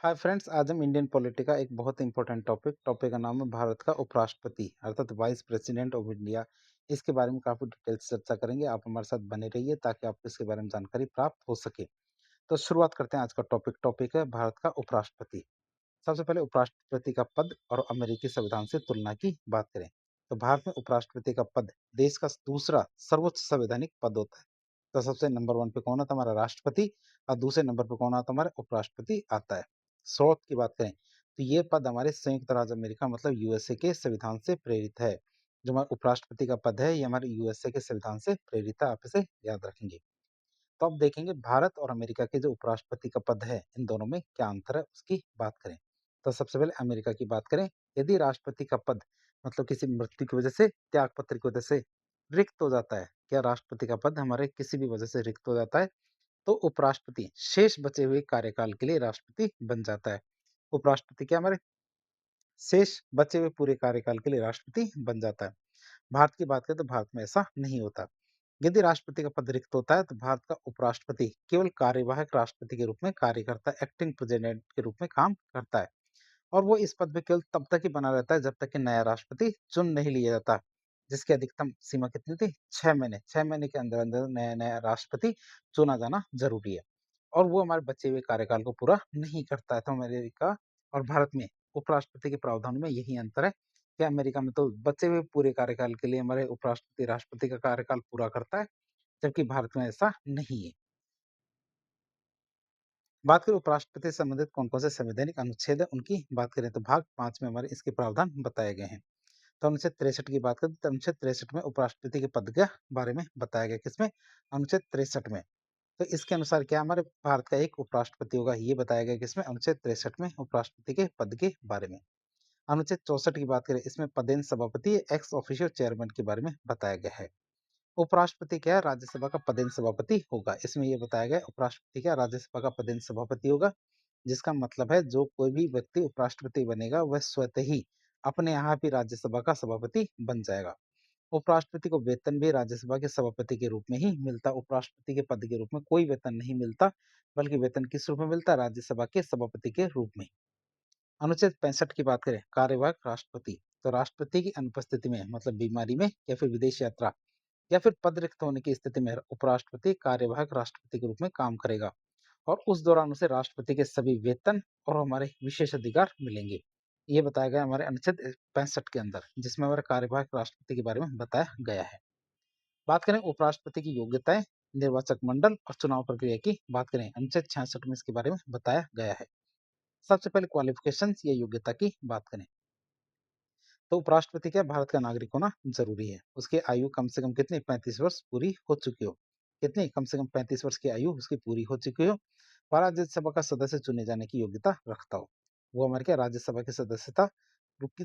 Hi friends, आज हम Indian polity का एक बहुत इंपॉर्टेंट टॉपिक का नाम है भारत का उपराष्ट्रपति अर्थात वाइस प्रेसिडेंट ऑफ इंडिया। इसके बारे में काफी डिटेल से चर्चा करेंगे। आप हमारे साथ बने रहिए ताकि आपको इसके बारे में जानकारी प्राप्त हो सके। तो शुरुआत करते हैं। आज का टॉपिक है भारत का उपराष्ट्रपति। सबसे पहले उपराष्ट्रपति का पद और अमेरिकी संविधान से तुलना की बात करें तो भारत में उपराष्ट्रपति का पद देश का दूसरा सर्वोच्च संवैधानिक पद होता है। तो सबसे नंबर वन पे कौन आता है? हमारा राष्ट्रपति। और दूसरे नंबर पे कौन आता है? हमारा उपराष्ट्रपति आता है। स्रोत की बात करें तो ये पद हमारे संयुक्त राज्य अमेरिका मतलब यूएसए के संविधान से प्रेरित है। जो हमारा उपराष्ट्रपति का पद है ये हमारे यूएसए के संविधान से प्रेरित है। आप इसे याद रखेंगे। तो अब देखेंगे भारत और अमेरिका के जो उपराष्ट्रपति का पद है इन दोनों में क्या अंतर है उसकी बात करें। तो सबसे पहले अमेरिका की बात करें। यदि राष्ट्रपति का पद मतलब किसी मृत्यु की वजह से, त्याग पत्र की वजह से रिक्त हो जाता है, क्या राष्ट्रपति का पद हमारे किसी भी वजह से रिक्त हो जाता है तो उपराष्ट्रपति शेष बचे हुए कार्यकाल के लिए राष्ट्रपति बन जाता है। उपराष्ट्रपति क्या हमारे शेष बचे हुए पूरे कार्यकाल के लिए राष्ट्रपति बन जाता है। भारत की बात करें तो भारत में ऐसा नहीं होता। यदि राष्ट्रपति का पद रिक्त होता है तो भारत का उपराष्ट्रपति केवल कार्यवाहक राष्ट्रपति के रूप में कार्य करता है, एक्टिंग प्रेसिडेंट के रूप में काम करता है। और वो इस पद पे केवल तब तक ही बना रहता है जब तक कि नया राष्ट्रपति चुन नहीं लिया जाता, जिसकी अधिकतम सीमा कितनी थी? 6 महीने। 6 महीने के अंदर अंदर नया नया राष्ट्रपति चुना जाना जरूरी है। और वो हमारे बचे हुए कार्यकाल को पूरा नहीं करता है। तो अमेरिका और भारत में उपराष्ट्रपति के प्रावधान में यही अंतर है कि अमेरिका में तो बचे हुए पूरे कार्यकाल के लिए हमारे उपराष्ट्रपति राष्ट्रपति का कार्यकाल पूरा करता है, जबकि भारत में ऐसा नहीं है। बात करें उपराष्ट्रपति से संबंधित कौन कौन से संवैधानिक अनुच्छेद है उनकी बात करें तो भाग 5 में हमारे इसके प्रावधान बताए गए हैं। तो अनुच्छेद 63 की बात करें तो अनुच्छेद 63 में उपराष्ट्रपति के पद के बारे में बताया गया। किसमें? अनुच्छेद 63 में। तो इसके अनुसार क्या हमारे भारत का एक उपराष्ट्रपति होगा, ये बताया गया किसमें? अनुच्छेद 63 में उपराष्ट्रपति के पद के बारे में। अनुच्छेद 64 की बात करें इसमें पदेन सभापति एक्स ऑफिशियो चेयरमैन के बारे में बताया गया है। उपराष्ट्रपति क्या है? राज्यसभा का पदेन सभापति होगा। इसमें ये बताया गया उपराष्ट्रपति क्या राज्यसभा का पदेन सभापति होगा, जिसका मतलब है जो कोई भी व्यक्ति उपराष्ट्रपति बनेगा वह स्वतः ही अपने यहाँ भी राज्यसभा का सभापति बन जाएगा। उपराष्ट्रपति को वेतन भी राज्यसभा के सभापति के रूप में ही मिलता। उपराष्ट्रपति के पद के रूप में कोई वेतन नहीं मिलता, बल्कि वेतन किस रूप में मिलता है? राज्यसभा के सभापति के रूप में। अनुच्छेद 65 की बात करें कार्यवाहक राष्ट्रपति, तो राष्ट्रपति की अनुपस्थिति में मतलब बीमारी में या फिर विदेश यात्रा या फिर पद रिक्त होने की स्थिति में उपराष्ट्रपति कार्यवाहक राष्ट्रपति के रूप में काम करेगा और उस दौरान उसे राष्ट्रपति के सभी वेतन और हमारे विशेष अधिकार मिलेंगे। ये बताया गया हमारे अनुच्छेद 65 के अंदर, जिसमें हमारे कार्यवाहक राष्ट्रपति के बारे में बताया गया है। बात करें उपराष्ट्रपति की योग्यताएं, निर्वाचक मंडल और चुनाव प्रक्रिया की बात करें अनुच्छेद 66 में इसके बारे में बताया गया है। सबसे पहले क्वालिफिकेशंस या योग्यता की बात करें तो उपराष्ट्रपति क्या भारत का नागरिक होना जरूरी है। उसकी आयु कम से कम कितनी? 35 वर्ष पूरी हो चुकी हो। कितनी? कम से कम 35 वर्ष की आयु उसकी पूरी हो चुकी हो। और राज्यसभा का सदस्य चुने जाने की योग्यता रखता हो। वो हमारे क्या राज्यसभा की सदस्यता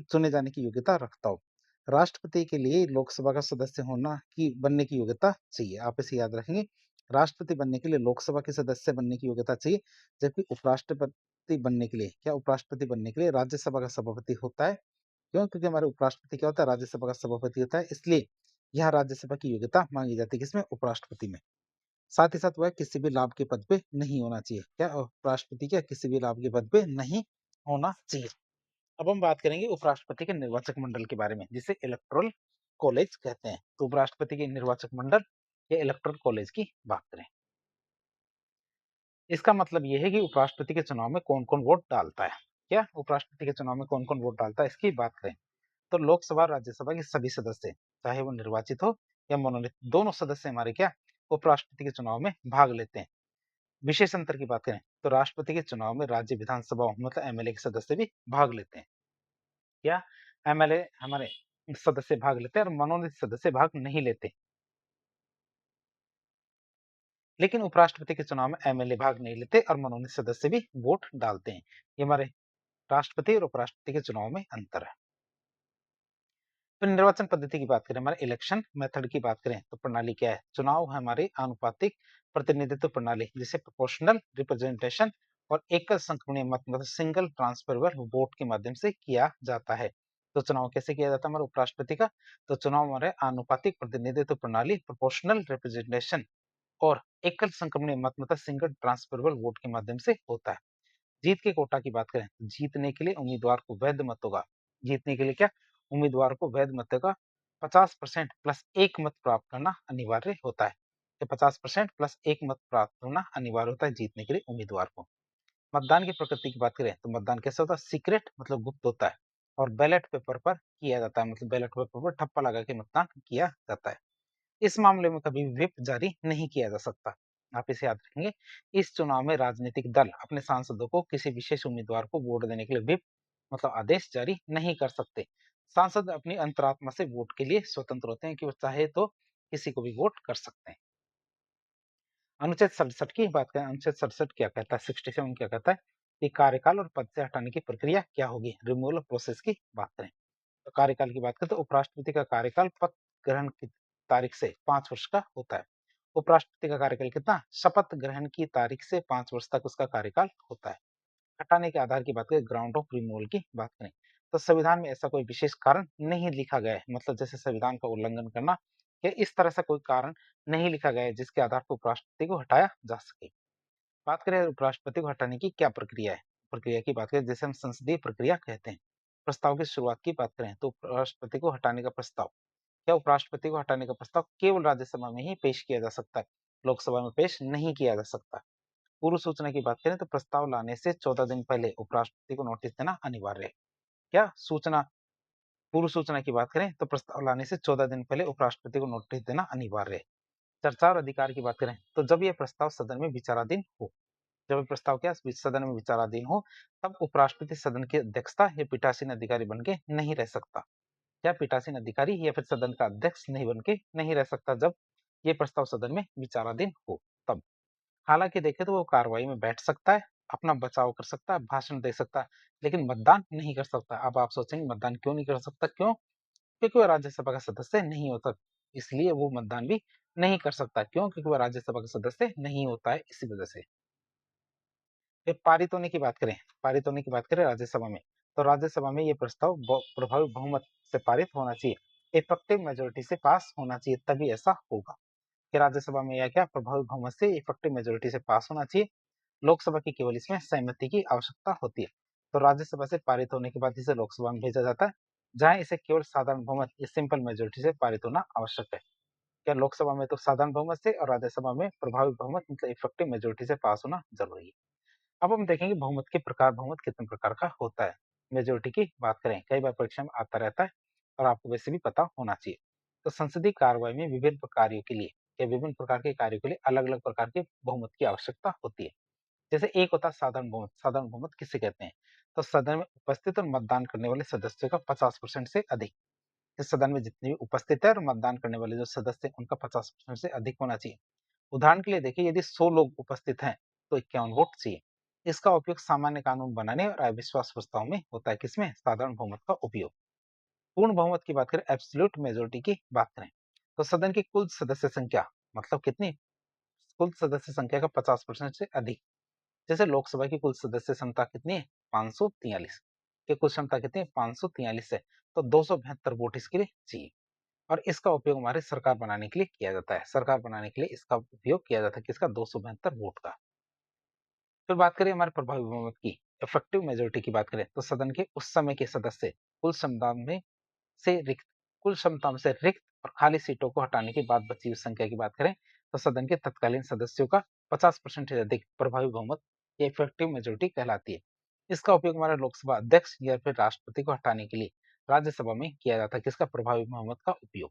चुने जाने की योग्यता रखता हो। राष्ट्रपति के लिए लोकसभा का सदस्य होना की बनने की योग्यता चाहिए। आप इसे याद रखेंगे। राष्ट्रपति बनने के लिए लोकसभा के सदस्य बनने की योग्यता चाहिए, जबकि उपराष्ट्रपति बनने के लिए क्या उपराष्ट्रपति बनने के लिए राज्यसभा का सभापति होता है। क्यों? क्योंकि हमारे उपराष्ट्रपति क्या होता है? राज्यसभा का सभापति होता है, इसलिए यहाँ राज्यसभा की योग्यता मांगी जाती है। किसमें? उपराष्ट्रपति में। साथ ही साथ वह किसी भी लाभ के पद पे नहीं होना चाहिए। क्या उपराष्ट्रपति क्या किसी भी लाभ के पद पे नहीं होना चाहिए। अब हम बात करेंगे उपराष्ट्रपति के निर्वाचक मंडल के बारे में, जिसे इलेक्टोरल कॉलेज कहते हैं। तो उपराष्ट्रपति के निर्वाचक मंडल या इलेक्टोरल कॉलेज की बात करें, इसका मतलब यह है कि उपराष्ट्रपति के चुनाव में कौन कौन वोट डालता है। क्या उपराष्ट्रपति के चुनाव में कौन कौन वोट डालता है इसकी बात करें तो लोकसभा राज्यसभा के सभी सदस्य, चाहे वो निर्वाचित हो या मनोनीत, दोनों सदस्य हमारे क्या उपराष्ट्रपति के चुनाव में भाग लेते हैं। विशेष अंतर की बात करें तो राष्ट्रपति के चुनाव में राज्य विधानसभाओं मतलब एमएलए के सदस्य भी भाग लेते हैं। क्या एमएलए हमारे सदस्य भाग लेते हैं और मनोनीत सदस्य भाग नहीं लेते। लेकिन उपराष्ट्रपति के चुनाव में एमएलए भाग नहीं लेते और मनोनीत सदस्य भी वोट डालते हैं। ये हमारे राष्ट्रपति और उपराष्ट्रपति के चुनाव में अंतर है। तो निर्वाचन पद्धति की बात करें, हमारे इलेक्शन मेथड की बात करें तो प्रणाली क्या है? चुनाव हमारे आनुपातिक प्रतिनिधित्व प्रणाली, जिसे प्रोपोर्शनल रिप्रेजेंटेशन और एकल संक्रमणीय मत मतलब सिंगल ट्रांसफरेबल वोट के माध्यम से किया जाता है। तो चुनाव कैसे किया जाता है हमारे उपराष्ट्रपति का? तो चुनाव हमारे आनुपातिक प्रतिनिधित्व प्रणाली प्रोपोर्शनल रिप्रेजेंटेशन और एकल संक्रमणीय मत मतलब सिंगल ट्रांसफरेबल वोट के माध्यम से होता है। जीत के कोटा की बात करें तो जीतने के लिए उम्मीदवार को वैध मतों का जीतने के लिए क्या उम्मीदवार को वैध मतों का 50% प्लस 1 मत प्राप्त करना अनिवार्य होता है। तो 50% प्लस 1 मत प्राप्त करना अनिवार्य होता है जीतने के लिए उम्मीदवार को। मतदान की प्रकृति की बात करें तो मतदान कैसा होता है? सीक्रेट मतलब गुप्त होता है और बैलेट पेपर पर किया जाता है, मतलब बैलेट पेपर पर ठप्पा लगा के मतदान किया जाता है। इस मामले में कभी व्हिप जारी नहीं किया जा सकता। आप इसे याद रखेंगे। इस चुनाव में राजनीतिक दल अपने सांसदों को किसी विशेष उम्मीदवार को वोट देने के लिए व्हिप मतलब आदेश जारी नहीं कर सकते। सांसद अपनी अंतरात्मा से वोट के लिए स्वतंत्र होते हैं कि वो चाहे तो किसी को भी वोट कर सकते हैं। अनुच्छेद 67 की बात करें, अनुच्छेद 67 क्या कहता है? 67 क्या कहता है कि कार्यकाल और पद से हटाने की प्रक्रिया क्या होगी? रिमूवल प्रोसेस की बात करें तो कार्यकाल की बात करें तो उपराष्ट्रपति का कार्यकाल पद ग्रहण की तारीख से 5 वर्ष का होता है। उपराष्ट्रपति का कार्यकाल कितना? शपथ ग्रहण की तारीख से 5 वर्ष तक उसका कार्यकाल होता है। हटाने के आधार की बात करें, ग्राउंड ऑफ रिमूवल की बात करें तो संविधान में ऐसा कोई विशेष कारण नहीं लिखा गया है, मतलब जैसे संविधान का उल्लंघन करना या इस तरह से कोई कारण नहीं लिखा गया है जिसके आधार पर उपराष्ट्रपति को हटाया जा सके। बात करें उपराष्ट्रपति को हटाने की क्या प्रक्रिया है? प्रक्रिया की बात करें जिसे हम संसदीय प्रक्रिया कहते हैं। प्रस्ताव की शुरुआत की बात करें तो उपराष्ट्रपति को हटाने का प्रस्ताव क्या उपराष्ट्रपति को हटाने का प्रस्ताव केवल राज्यसभा में ही पेश किया जा सकता है, लोकसभा में पेश नहीं किया जा सकता। पूर्व सूचना की बात करें तो प्रस्ताव लाने से 14 दिन पहले उपराष्ट्रपति को नोटिस देना अनिवार्य है। क्या सूचना पूर्व सूचना की बात करें तो प्रस्ताव लाने से 14 दिन पहले उपराष्ट्रपति को नोटिस देना अनिवार्य है। चर्चा और अधिकार की बात करें तो जब यह प्रस्ताव सदन में विचाराधीन हो जब ये प्रस्ताव क्या सदन में विचाराधीन हो तब उपराष्ट्रपति सदन की अध्यक्षता या पीठासीन अधिकारी बन के नहीं रह सकता। या पीठासीन अधिकारी या फिर सदन का अध्यक्ष नहीं बन के नहीं रह सकता जब ये प्रस्ताव सदन में विचाराधीन हो तब। हालांकि देखें तो वो कार्रवाई में बैठ सकता है, अपना बचाव कर सकता है, भाषण दे सकता है, लेकिन मतदान नहीं कर सकता। अब आप सोचेंगे मतदान क्यों नहीं कर सकता? क्यों? क्योंकि वो राज्यसभा का सदस्य नहीं होता, इसलिए वो मतदान भी नहीं कर सकता। क्यों? क्योंकि वो राज्यसभा का सदस्य नहीं होता है, इसी वजह से। फिर पारित होने की बात करें, राज्यसभा में, तो राज्यसभा में ये प्रस्ताव प्रभावी बहुमत से पारित होना चाहिए, इफेक्टिव मेजोरिटी से पास होना चाहिए, तभी ऐसा होगा कि राज्यसभा में यह क्या प्रभावी बहुमत से इफेक्टिव मेजोरिटी से पास होना चाहिए। लोकसभा की केवल इसमें सहमति की आवश्यकता होती है। तो राज्यसभा से पारित होने के बाद इसे लोकसभा में भेजा जाता है, जहां इसे केवल साधारण बहुमत सिंपल मेजोरिटी से पारित होना आवश्यक है। क्या लोकसभा में तो साधारण बहुमत से और राज्यसभा में प्रभावी बहुमत मतलब इफेक्टिव मेजोरिटी से पास होना जरूरी है। अब हम देखेंगे बहुमत के प्रकार, बहुमत कितने प्रकार का होता है। मेजोरिटी की बात करें, कई बार परीक्षा में आता रहता है और आपको वैसे भी पता होना चाहिए। तो संसदीय कार्रवाई में विभिन्न कार्यों के लिए या विभिन्न प्रकार के कार्यों के लिए अलग अलग प्रकार के बहुमत की आवश्यकता होती है। जैसे एक होता है साधारण बहुमत। साधारण बहुमत किसे कहते हैं? तो सदन में उपस्थित और मतदान करने वाले सदस्यों का 50% से अधिक। इस सदन में जितने भी उपस्थित है और मतदान करने वाले जो सदस्य हैं उनका 50% से अधिक होना चाहिए। उदाहरण के लिए देखिए, यदि 100 लोग उपस्थित हैं तो 51 वोट चाहिए। इसका उपयोग सामान्य कानून बनाने और अविश्वास प्रस्ताव में होता है। किसमें? साधारण बहुमत का उपयोग। पूर्ण बहुमत की बात करें, एब्सोल्यूट मेजोरिटी की बात करें, तो सदन की कुल सदस्य संख्या मतलब कितनी? कुल सदस्य संख्या का 50% से अधिक। जैसे लोकसभा की कुल सदस्य क्षमता कितनी है? 543 की कुल क्षमता कितनी है? 543 है, तो 272 वोट इसके लिए चाहिए। और इसका उपयोग हमारे सरकार बनाने के लिए किया जाता है। सरकार बनाने के लिए इसका उपयोग किया जाता है, किसका? 272 वोट का। फिर बात करें हमारे प्रभावी बहुमत की, इफेक्टिव मेजोरिटी की बात करें, तो सदन के उस समय के सदस्य कुल क्षमता में से रिक्त कुल क्षमता में से रिक्त और खाली सीटों को हटाने के बाद बची हुई संख्या की बात करें, तो सदन के तत्कालीन सदस्यों का 50% से अधिक प्रभावी बहुमत या इफेक्टिव मेजोरिटी कहलाती है। इसका उपयोग हमारे लोकसभा अध्यक्ष या फिर राष्ट्रपति को हटाने के लिए राज्यसभा में किया जाता है। किसका? प्रभावी बहुमत का उपयोग।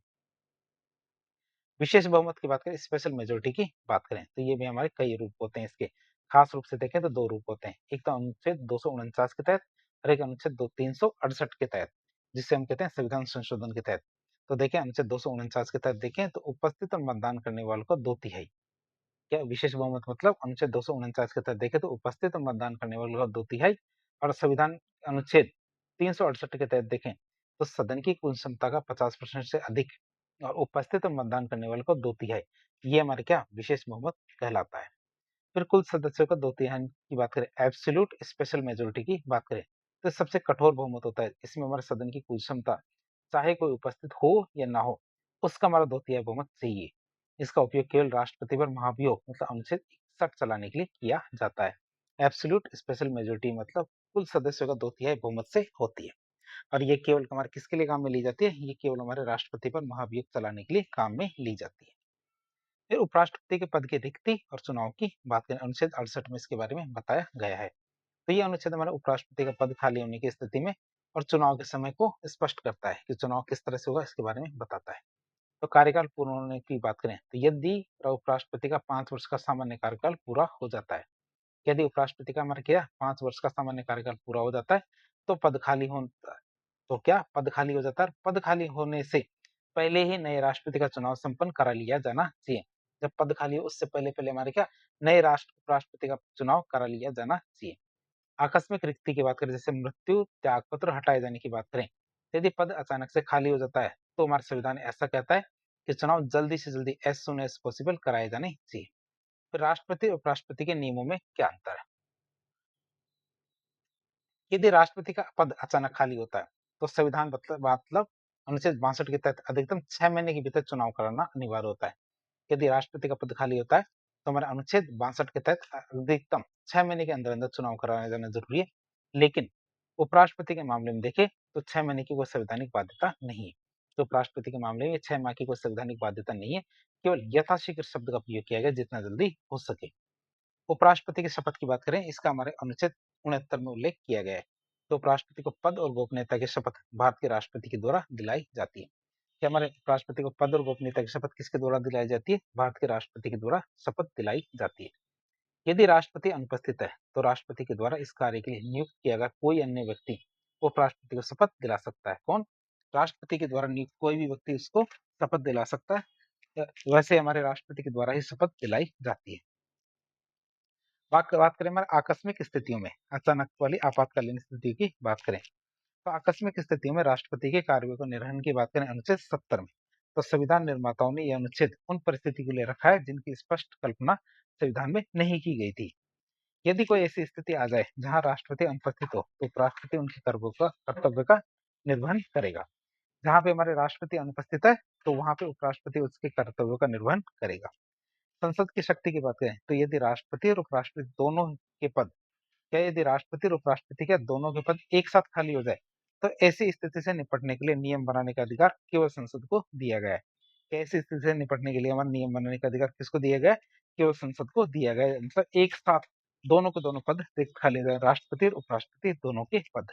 विशेष बहुमत की बात करें, स्पेशल मेजोरिटी की बात करें, तो ये भी हमारे कई रूप होते हैं इसके। खास रूप से देखें तो दो रूप होते हैं, एक तो अनुच्छेद 249 के तहत और एक अनुच्छेद 368 के तहत, जिसे हम कहते हैं संविधान संशोधन के तहत। तो देखें अनुच्छेद 249 के तहत देखें तो उपस्थित और मतदान करने वालों को 2/3। क्या विशेष बहुमत मतलब? अनुच्छेद 249 के तहत देखें तो उपस्थित और मतदान करने वालों का 2/3। और संविधान अनुच्छेद 368 के तहत देखें तो सदन की कुल क्षमता का 50% से अधिक और उपस्थित और मतदान करने वालों को 2/3। ये हमारे क्या विशेष बहुमत कहलाता है। फिर कुल सदस्यों का 2/3 की बात करें, एब्सोल्यूट स्पेशल मेजोरिटी की बात करें, तो सबसे कठोर बहुमत होता है। इसमें हमारे सदन की कुल क्षमता, चाहे कोई उपस्थित हो या ना हो, उसका हमारा 2/3 बहुमत चाहिए। इसका उपयोग केवल राष्ट्रपति पर महाभियोग मतलब अनुच्छेद 61 चलाने के लिए किया जाता है। एब्सोल्यूट स्पेशल मेजोरिटी मतलब कुल सदस्यों का 2/3 बहुमत से होती है। और ये केवल हमारे किसके लिए काम में ली जाती है? ये केवल हमारे राष्ट्रपति पर महाभियोग चलाने के लिए काम में ली जाती है। फिर उपराष्ट्रपति के पद की रिक्ति और चुनाव की बात करें, अनुच्छेद 68 में इसके बारे में बताया गया है। तो ये अनुच्छेद हमारे उपराष्ट्रपति का पद खाली होने की स्थिति में और चुनाव के समय को स्पष्ट करता है कि चुनाव किस तरह से होगा, इसके बारे में बताता है। तो कार्यकाल पूर्ण होने की बात करें तो यदि उपराष्ट्रपति का 5 वर्ष का सामान्य कार्यकाल पूरा हो जाता है, यदि उपराष्ट्रपति का हमारा क्या 5 वर्ष का सामान्य कार्यकाल पूरा हो जाता है तो पद खाली होता है। तो क्या पद खाली हो जाता है? पद खाली होने से पहले ही नए राष्ट्रपति का चुनाव संपन्न करा लिया जाना चाहिए। जब पद खाली हो उससे पहले पहले हमारे क्या नए उपराष्ट्रपति का चुनाव करा लिया जाना चाहिए। आकस्मिक रिक्ति की बात करें, जैसे मृत्यु, त्यागपत्र हटाए जाने की बात करें, यदि पद अचानक से खाली हो जाता है तो हमारा संविधान ऐसा कहता है कि चुनाव जल्दी से जल्दी एज सुन एज पॉसिबल कराए जाने चाहिए। फिर राष्ट्रपति और उपराष्ट्रपति के नियमों में क्या अंतर है? यदि राष्ट्रपति का पद अचानक खाली होता है तो संविधान मतलब अनुच्छेद 62 के तहत अधिकतम 6 महीने के भीतर चुनाव कराना अनिवार्य होता है। यदि राष्ट्रपति का पद खाली होता है तो हमारे अनुच्छेद 62 के तहत अधिकतम 6 महीने के अंदर अंदर चुनाव कराया जाना जरूरी है। लेकिन उपराष्ट्रपति के मामले में देखें तो 6 महीने की कोई संवैधानिक बाध्यता नहीं है। तो उपराष्ट्रपति के मामले में 6 माह की कोई संवैधानिक बाध्यता नहीं है, केवल यथाशीघ्र शब्द का प्रयोग किया गया जितना जल्दी हो सके। उपराष्ट्रपति की शपथ की बात करें, इसका हमारे अनुच्छेद 69 में उल्लेख किया गया है। तो उपराष्ट्रपति को पद और गोपनीयता की शपथ भारत के राष्ट्रपति के द्वारा दिलाई जाती है। क्या हमारे राष्ट्रपति को पद और गोपनीयता की शपथ किसके द्वारा दिलाई जाती है? भारत के राष्ट्रपति के द्वारा शपथ दिलाई जाती है। यदि राष्ट्रपति अनुपस्थित है तो राष्ट्रपति के द्वारा इस कार्य के लिए नियुक्त किया गया कोई अन्य व्यक्ति उपराष्ट्रपति को शपथ दिला सकता है। कौन? राष्ट्रपति के द्वारा नियुक्त कोई भी व्यक्ति उसको शपथ दिला सकता है। वैसे हमारे राष्ट्रपति के द्वारा ही शपथ दिलाई जाती है। बात करें हमारे आकस्मिक स्थितियों में, अचानक वाली आपातकालीन स्थिति की बात करें तो आकस्मिक स्थितियों में राष्ट्रपति के कार्यों को निर्वहन की बात करें अनुच्छेद 70 में, तो संविधान निर्माताओं ने यह अनुच्छेद उन परिस्थिति के लिए रखा है जिनकी स्पष्ट कल्पना संविधान में नहीं की गई थी। यदि कोई ऐसी स्थिति आ जाए जहां राष्ट्रपति अनुपस्थित हो तो उपराष्ट्रपति उनके कर्तव्य का निर्वहन करेगा। जहां पे हमारे राष्ट्रपति अनुपस्थित है तो वहां पे उपराष्ट्रपति उसके कर्तव्यों का निर्वहन करेगा। संसद की शक्ति की बात करें तो यदि राष्ट्रपति और उपराष्ट्रपति दोनों के पद क्या यदि राष्ट्रपति और उपराष्ट्रपति के दोनों के पद एक साथ खाली हो जाए तो ऐसी स्थिति से निपटने के लिए नियम बनाने का अधिकार केवल संसद को दिया गया है। ऐसी स्थिति से निपटने के लिए हमारा नियम बनाने का अधिकार किसको दिया गया है? केवल संसद को दिया गया है। मतलब एक साथ दोनों के दोनों पद खाली हो जाए, राष्ट्रपति और उपराष्ट्रपति दोनों के पद।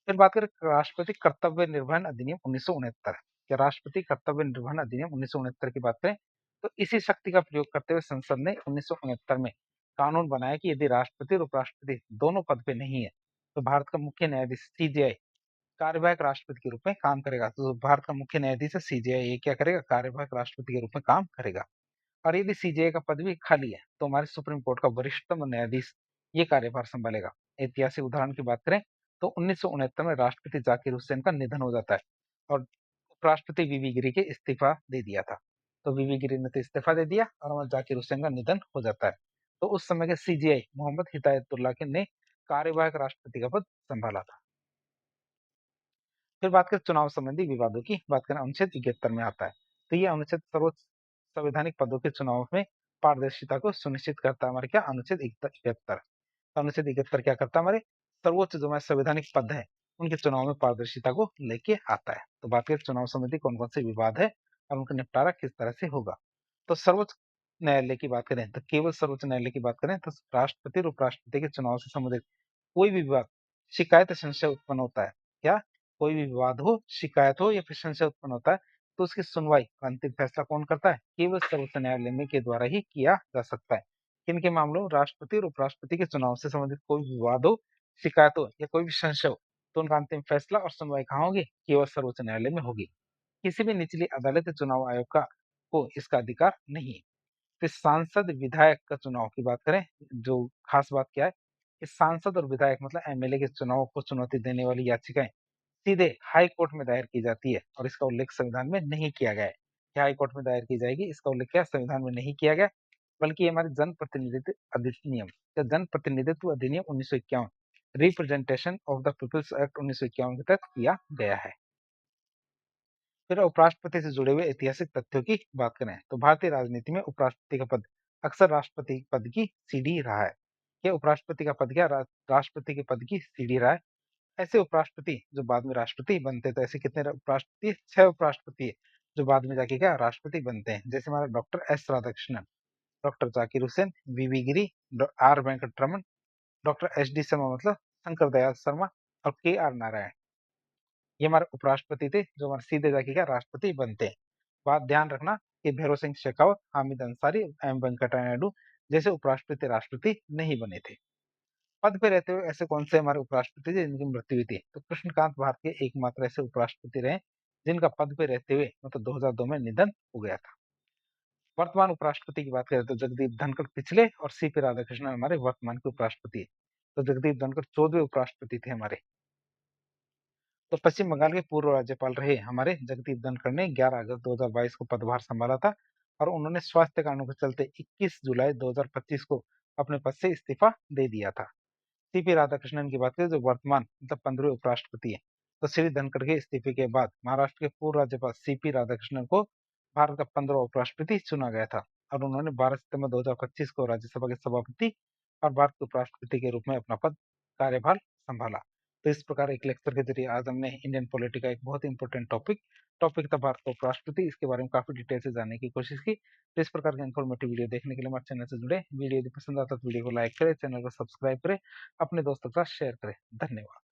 फिर बात करें राष्ट्रपति कर्तव्य निर्वहन अधिनियम 1969। क्या राष्ट्रपति कर्तव्य निर्वहन अधिनियम 1969 की बात करें तो इसी शक्ति का प्रयोग करते हुए संसद ने 1969 में कानून बनाया कि यदि राष्ट्रपति और उपराष्ट्रपति दोनों पद पे नहीं है तो भारत का मुख्य न्यायाधीश सीजेआई कार्यवाहक राष्ट्रपति के रूप में काम करेगा। तो भारत का मुख्य न्यायाधीश है सीजेआई, ये क्या करेगा? कार्यवाहक राष्ट्रपति के रूप में काम करेगा। और यदि सीजेआई का पद भी खाली है तो हमारे सुप्रीम कोर्ट का वरिष्ठतम न्यायाधीश ये कार्यभार संभालेगा। ऐतिहासिक उदाहरण की बात करें तो 1969 में राष्ट्रपति जाकिर हुसैन का निधन हो जाता है और उपराष्ट्रपति वीवी गिरी के इस्तीफा दे दिया था। तो वीवी गिरी ने तो इस्तीफा दे दिया और हमारे जाकिर हुसैन का निधन हो जाता है। तो उस समय के सीजेआई मोहम्मद हिदायतुल्लाह के ने कार्यवाहक राष्ट्रपति का पद संभाला था। फिर बात करें चुनाव संबंधी विवादों की बात करें, अनुच्छेद 71 में आता है। तो ये अनुच्छेद सर्वोच्च संवैधानिक पदों के चुनाव में पारदर्शिता को सुनिश्चित करता है। हमारे क्या अनुच्छेद 71? अनुच्छेद 71 क्या करता है? हमारे सर्वोच्च जो हमारे संवैधानिक पद है उनके चुनाव में पारदर्शिता को लेके आता है। तो बात करें चुनाव संबंधी कौन कौन से विवाद है और उनका निपटारा किस तरह से होगा। तो सर्वोच्च न्यायालय की बात करें तो केवल सर्वोच्च न्यायालय की बात करें तो राष्ट्रपति और उपराष्ट्रपति के चुनाव से संबंधित कोई भी विवाद, शिकायत, संशय उत्पन्न होता है, क्या कोई भी विवाद हो, शिकायत हो या फिर संशय उत्पन्न होता है तो उसकी सुनवाई का अंतिम फैसला कौन करता है? केवल सर्वोच्च न्यायालय में के द्वारा ही किया जा सकता है। किन के मामलों? राष्ट्रपति और उपराष्ट्रपति के चुनाव से संबंधित कोई भी विवाद हो, शिकायत हो या कोई भी संशय हो तो उनका अंतिम फैसला और सुनवाई कहाँ होगी? केवल सर्वोच्च न्यायालय में होगी। किसी भी निचली अदालत चुनाव आयोग का को इसका अधिकार नहीं है। फिर सांसद विधायक का चुनाव की बात करें, जो खास बात क्या है कि सांसद और विधायक मतलब एमएलए के चुनाव को चुनौती देने वाली याचिकाएं सीधे हाई कोर्ट में दायर की जाती है और इसका उल्लेख संविधान में नहीं किया गया है। क्या हाई कोर्ट में दायर की जाएगी? इसका उल्लेख क्या संविधान में नहीं किया गया, बल्कि ये हमारे जनप्रतिनिधित्व अधिनियम या जनप्रतिनिधित्व अधिनियम 1951 representation of the people's act 1951 के तहत किया गया है। फिर उपराष्ट्रपति से जुड़े हुए ऐतिहासिक तथ्यों की बात करें तो भारतीय राजनीति में उपराष्ट्रपति का पद अक्सर राष्ट्रपति पद की सीढ़ी रहा है। ये उपराष्ट्रपति का पद क्या राष्ट्रपति के पद की सीढ़ी रहा है। ऐसे उपराष्ट्रपति जो बाद में राष्ट्रपति बनते, तो ऐसे कितने उपराष्ट्रपति, 6 उपराष्ट्रपति है जो बाद में जाके क्या राष्ट्रपति बनते हैं। जैसे हमारा doctor S Radhakrishnan, doctor Zakir Hussain, VV Giri, R Venkataraman, doctor H D Sharma मतलब शंकर दयाल शर्मा, और के आर नारायण। ये हमारे उपराष्ट्रपति थे जो हमारे सीधे जाके क्या राष्ट्रपति बनते हैं। बात ध्यान रखना कि भैरों सिंह शेखावत, हामिद अंसारी, एम वेंकैया नायडू जैसे उपराष्ट्रपति राष्ट्रपति नहीं बने थे। पद पे रहते हुए ऐसे कौन से हमारे उपराष्ट्रपति थे जिनकी मृत्यु हुई थी, तो कृष्णकांत भारत के एकमात्र ऐसे उपराष्ट्रपति रहे जिनका पद पे रहते हुए मतलब 2002 में निधन हो गया था। वर्तमान उपराष्ट्रपति की बात करें तो जगदीप धनखड़ पिछले और सीपी राधाकृष्णन हमारे वर्तमान के उपराष्ट्रपति है। तो जगदीप धनखड़ 14वें उपराष्ट्रपति थे हमारे। तो पश्चिम बंगाल के पूर्व राज्यपाल रहे हमारे जगदीप धनखड़ ने 11 अगस्त 2022 को पदभार संभाला था, और उन्होंने स्वास्थ्य कारणों के चलते 21 जुलाई 2025 को अपने पद से इस्तीफा दे दिया था। सीपी राधाकृष्णन की बात करें जो वर्तमान मतलब 15वें उपराष्ट्रपति है, तो श्री धनखड़ के इस्तीफे के बाद महाराष्ट्र के पूर्व राज्यपाल सीपी राधाकृष्णन को भारत का 15वां उपराष्ट्रपति चुना गया था, और उन्होंने 12 सितंबर 2025 को राज्यसभा के सभापति और भारत के उपराष्ट्रपति के रूप में अपना पद कार्यभार संभाला। तो इस प्रकार एक लेक्चर के जरिए आज हमने इंडियन पॉलिटी का एक बहुत ही इंपॉर्टेंट टॉपिक था भारत का उपराष्ट्रपति, इसके बारे में काफी डिटेल से जानने की कोशिश की। तो इस प्रकार की इन्फॉर्मेटिव वीडियो देखने के लिए हमारे चैनल से जुड़े। वीडियो यदि पसंद आता तो वीडियो को लाइक करें, चैनल को सब्सक्राइब करें, अपने दोस्तों के साथ शेयर करें। धन्यवाद।